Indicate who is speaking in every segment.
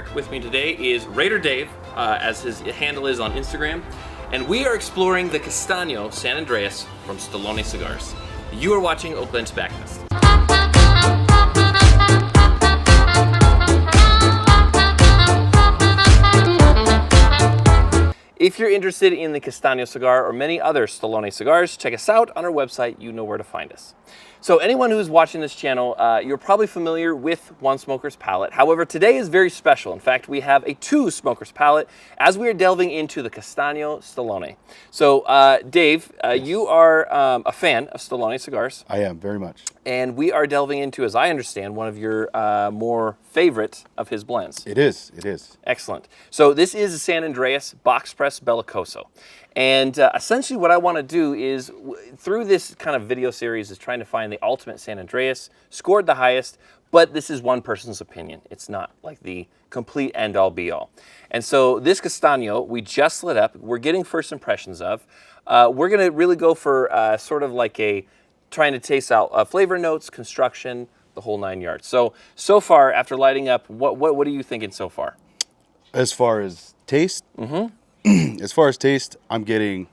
Speaker 1: Patrick. With me today is Raider Dave, as his handle is on Instagram. And we are exploring the Castano San Andres from Stallone Cigars. You are watching Oakland Tobacconist. If you're interested in the Castano cigar or many other Stallone cigars, check us out on our website. You know where to find us. So anyone who's watching this channel, you're probably familiar with One Smoker's Palate. However, today is very special. In fact, we have a Two Smoker's Palate as we are delving into the Castano Stallone. So Dave, yes. You are a fan of Stallone cigars.
Speaker 2: I am, very much.
Speaker 1: And we are delving into, as I understand, one of your more favorite of his blends.
Speaker 2: It is, it is.
Speaker 1: Excellent. So this is a San Andres Box Press Bellicoso. And essentially what I want to do is, through this kind of video series, is trying to find the ultimate San Andres, scored the highest, but this is one person's opinion. It's not like the complete end-all be-all. And so this Castano, we just lit up, we're getting first impressions of. We're going to really go for sort of like trying to taste out flavor notes, construction, the whole 9 yards. So far, after lighting up, what are you thinking so far?
Speaker 2: As far as taste? Mm-hmm. As far as taste, I'm getting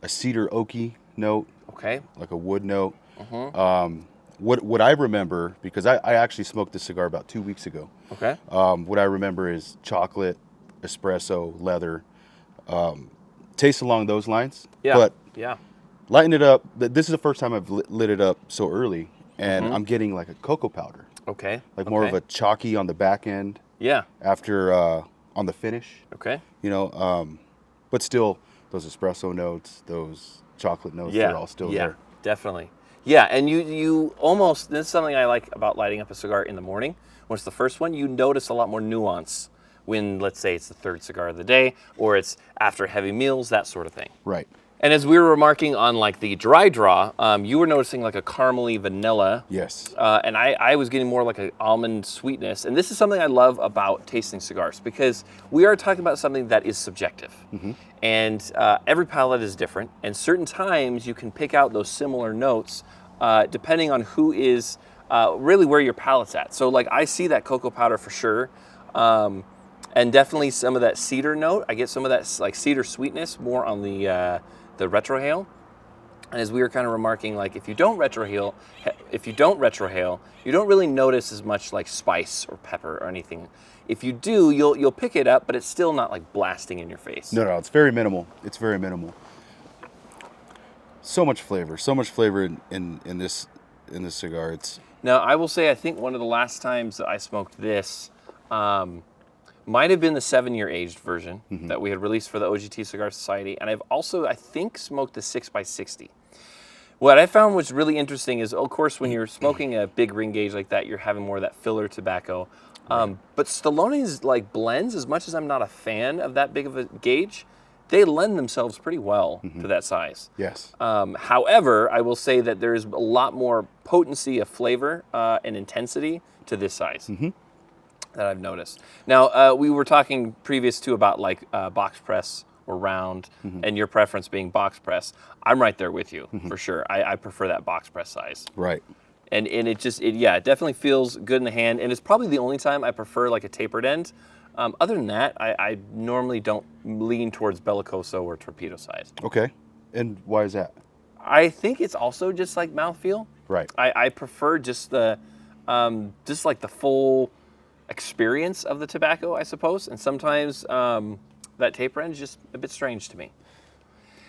Speaker 2: a cedar oaky note.
Speaker 1: Okay.
Speaker 2: Like a wood note. Mm-hmm. What I remember, because I actually smoked this cigar about 2 weeks ago.
Speaker 1: Okay.
Speaker 2: What I remember is chocolate, espresso, leather. Taste along those lines.
Speaker 1: Yeah.
Speaker 2: But
Speaker 1: yeah.
Speaker 2: Lighten it up. This is the first time I've lit it up so early, and I'm getting like a cocoa powder.
Speaker 1: Okay.
Speaker 2: Like more of a chalky on the back end.
Speaker 1: Yeah.
Speaker 2: After on the finish.
Speaker 1: Okay.
Speaker 2: You know, but still, those espresso notes, those chocolate notes,
Speaker 1: yeah.
Speaker 2: they're all still there.
Speaker 1: Yeah, definitely. Yeah, and you almost, this is something I like about lighting up a cigar in the morning. When it's the first one, you notice a lot more nuance when, let's say, it's the third cigar of the day, or it's after heavy meals, that sort of thing.
Speaker 2: Right.
Speaker 1: And as we were remarking on like the dry draw, you were noticing like a caramely vanilla.
Speaker 2: Yes.
Speaker 1: And I was getting more like an almond sweetness. And this is something I love about tasting cigars, because we are talking about something that is subjective. Mm-hmm. And every palate is different. And certain times you can pick out those similar notes depending on who is really where your palate's at. So like I see that cocoa powder for sure. And definitely some of that cedar note. I get some of that like cedar sweetness more on the retrohale. And as we were kind of remarking, like if you don't retrohale, you don't really notice as much like spice or pepper or anything. If you do, you'll pick it up, but it's still not like blasting in your face.
Speaker 2: No, it's very minimal. It's very minimal. So much flavor in this cigar. It's
Speaker 1: now I will say I think one of the last times that I smoked this might have been the 7-year aged version that we had released for the OGT Cigar Society. And I've also, I think, smoked the 6x60. What I found was really interesting is, of course, when you're smoking a big ring gauge like that, you're having more of that filler tobacco. Right. But Stallone's like blends, as much as I'm not a fan of that big of a gauge, they lend themselves pretty well to that size.
Speaker 2: Yes.
Speaker 1: However, I will say that there's a lot more potency of flavor and intensity to this size. That I've noticed. Now, we were talking previous to about like box press or round, and your preference being box press. I'm right there with you, for sure. I prefer that box press size.
Speaker 2: Right.
Speaker 1: And it definitely feels good in the hand, and it's probably the only time I prefer like a tapered end. Other than that, I normally don't lean towards bellicoso or torpedo size.
Speaker 2: Okay. And why is that?
Speaker 1: I think it's also just like mouthfeel.
Speaker 2: Right.
Speaker 1: I prefer just the, just like the full experience of the tobacco, I suppose, and sometimes that taper end is just a bit strange to me.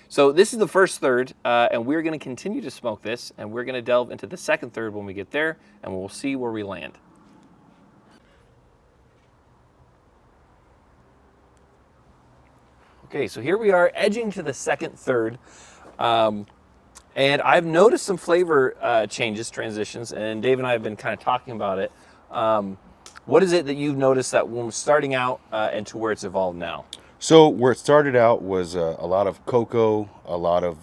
Speaker 1: So this is the first third, and we're going to continue to smoke this, and we're going to delve into the second third when we get there, and we'll see where we land. Okay, so here we are edging to the second third, and I've noticed some flavor changes, transitions, and Dave and I have been kind of talking about it. What is it that you've noticed that when we're starting out and to where it's evolved now?
Speaker 2: So where it started out was a lot of cocoa, a lot of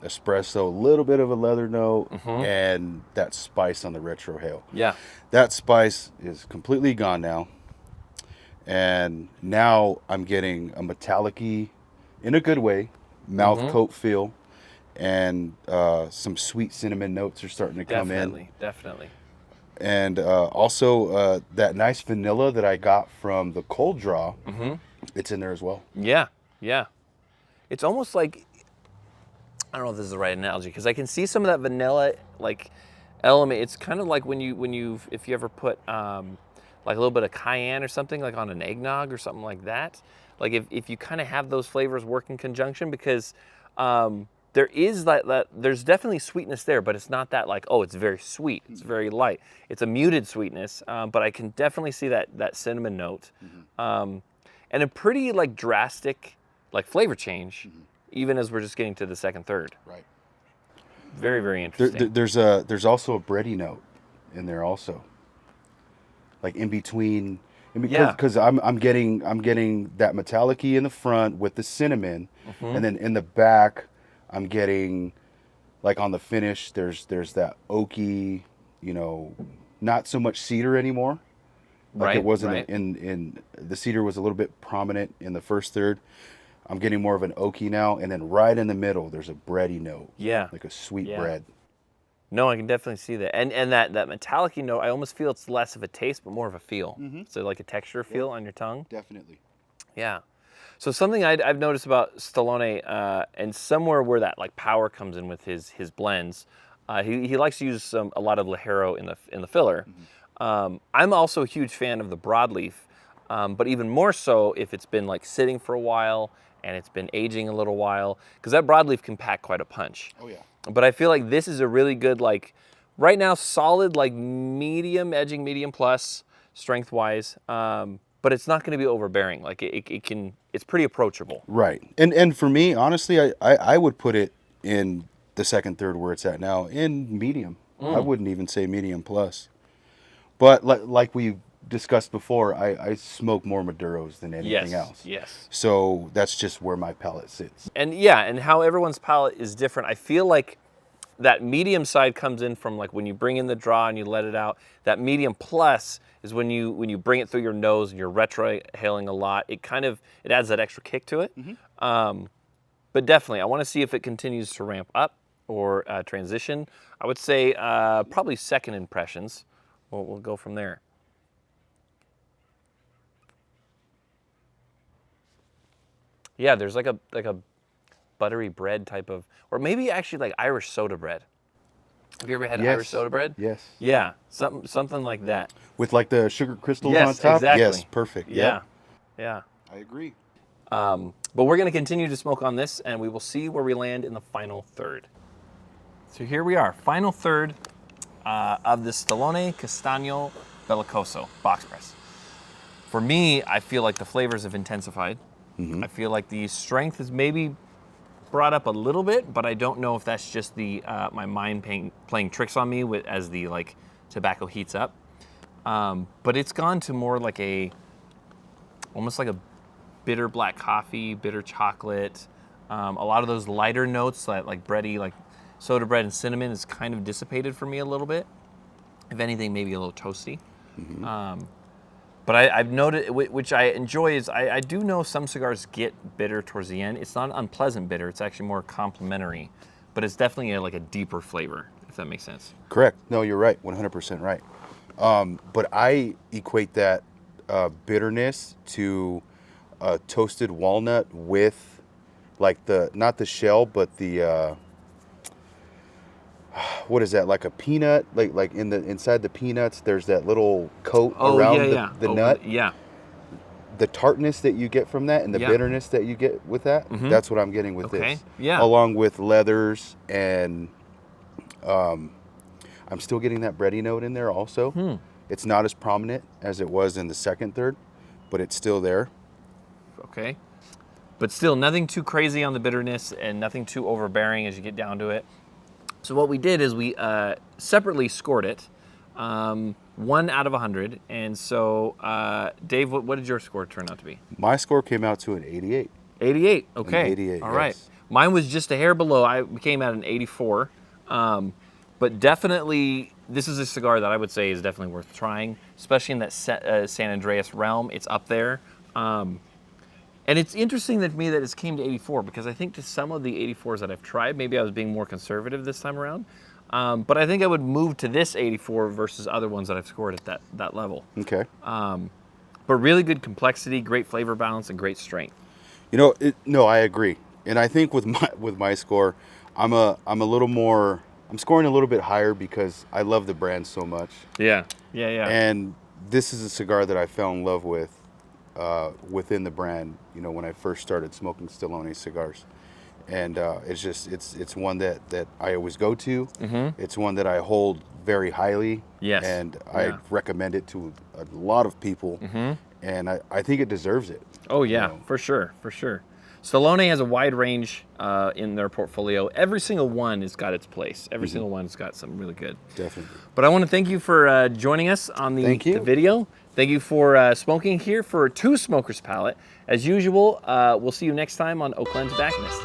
Speaker 2: espresso, a little bit of a leather note, and that spice on the retrohale. Yeah. That spice is completely gone now. And now I'm getting a metallic-y, in a good way, mouth coat feel, and some sweet cinnamon notes are starting to come in.
Speaker 1: Definitely.
Speaker 2: And also that nice vanilla that I got from the cold draw, it's in there as well.
Speaker 1: Yeah, yeah. It's almost like, I don't know if this is the right analogy, because I can see some of that vanilla like element. It's kind of like if you ever put like a little bit of cayenne or something like on an eggnog or something like that. Like if you kind of have those flavors work in conjunction, because there is there's definitely sweetness there, but it's not that like, oh, it's very sweet. It's very light. It's a muted sweetness, but I can definitely see that cinnamon note, and a pretty like drastic like flavor change, even as we're just getting to the second third.
Speaker 2: Right.
Speaker 1: Very, very interesting.
Speaker 2: There's also a bready note in there also, like in between. Because I'm getting that metallic-y in the front with the cinnamon, and then in the back, I'm getting, like on the finish, there's that oaky, not so much cedar anymore. Like it wasn't in the cedar was a little bit prominent in the first third. I'm getting more of an oaky now, and then right in the middle, there's a bready note.
Speaker 1: Yeah.
Speaker 2: Like a sweet bread.
Speaker 1: No, I can definitely see that. And that metallic-y note, I almost feel it's less of a taste, but more of a feel. So like a texture feel on your tongue.
Speaker 2: Definitely.
Speaker 1: Yeah. So something I've noticed about Stallone, and somewhere where that like power comes in with his blends, he likes to use a lot of Ligero in the filler. I'm also a huge fan of the broadleaf, but even more so if it's been like sitting for a while and it's been aging a little while, because that broadleaf can pack quite a punch.
Speaker 2: Oh yeah.
Speaker 1: But I feel like this is a really good, like, right now, solid, like, medium, edging medium plus, strength-wise. But it's not going to be overbearing. Like, it's pretty approachable.
Speaker 2: Right. And for me, honestly, I would put it in the second, third where it's at now, in medium. I wouldn't even say medium plus. But like we discussed before, I smoke more Maduros than anything else.
Speaker 1: Yes.
Speaker 2: So that's just where my palate sits.
Speaker 1: And yeah, and how everyone's palate is different. I feel like that medium side comes in from like when you bring in the draw and you let it out. That medium plus is when you bring it through your nose and you're retrohaling a lot. It adds that extra kick to it. But definitely, I want to see if it continues to ramp up or transition. I would say probably second impressions. We'll go from there. Yeah, there's like a buttery bread type of, or maybe actually like Irish soda bread. Have you ever had Irish soda bread?
Speaker 2: Yes.
Speaker 1: Yeah, something like that.
Speaker 2: With like the sugar crystals on top?
Speaker 1: Exactly.
Speaker 2: Yes, perfect.
Speaker 1: Yeah.
Speaker 2: I agree.
Speaker 1: But we're going to continue to smoke on this, and we will see where we land in the final third. So here we are, final third of the Stallone Castano Bellicoso box press. For me, I feel like the flavors have intensified. I feel like the strength is maybe brought up a little bit, but I don't know if that's just the my mind playing tricks on me as the like tobacco heats up. But it's gone to more like almost like a bitter black coffee, bitter chocolate. A lot of those lighter notes like bready, like soda bread and cinnamon is kind of dissipated for me a little bit. If anything, maybe a little toasty. But I've noted, which I enjoy, is I do know some cigars get bitter towards the end. It's not an unpleasant bitter. It's actually more complementary. But it's definitely like a deeper flavor, if that makes sense.
Speaker 2: Correct. No, you're right. 100% right. But I equate that bitterness to toasted walnut with like not the shell, but the... what is that, like a peanut, like inside the peanuts there's that little coat around the nut. The tartness that you get from that and the bitterness that you get with that, that's what I'm getting with this. Along with leathers, and I'm still getting that bready note in there also. It's not as prominent as it was in the second third, but it's still there.
Speaker 1: Okay, but still nothing too crazy on the bitterness and nothing too overbearing as you get down to it. So what we did is we separately scored it, 1 out of 100. And so, Dave, what did your score turn out to be?
Speaker 2: My score came out to an 88.
Speaker 1: 88, okay.
Speaker 2: An 88,
Speaker 1: all right. Mine was just a hair below. I came out an 84. But definitely, this is a cigar that I would say is definitely worth trying, especially in that San Andres realm. It's up there. And it's interesting to me that it came to 84, because I think to some of the 84s that I've tried, maybe I was being more conservative this time around. But I think I would move to this 84 versus other ones that I've scored at that level.
Speaker 2: Okay.
Speaker 1: But really good complexity, great flavor balance, and great strength.
Speaker 2: You know, no, I agree. And I think with my score, I'm scoring a little bit higher because I love the brand so much.
Speaker 1: Yeah.
Speaker 2: And this is a cigar that I fell in love with within the brand, you know, when I first started smoking Stallone cigars. And it's one that I always go to. Mm-hmm. It's one that I hold very highly.
Speaker 1: Yes.
Speaker 2: And I recommend it to a lot of people. Mm-hmm. And I think it deserves it.
Speaker 1: Oh, yeah, you know? For sure. Stallone has a wide range in their portfolio. Every single one has got its place. Every single one's got something really good.
Speaker 2: Definitely.
Speaker 1: But I want to thank you for joining us on the video. Thank you for smoking here for Two Smokers Palate. As usual, we'll see you next time on Oakland's Bacchus.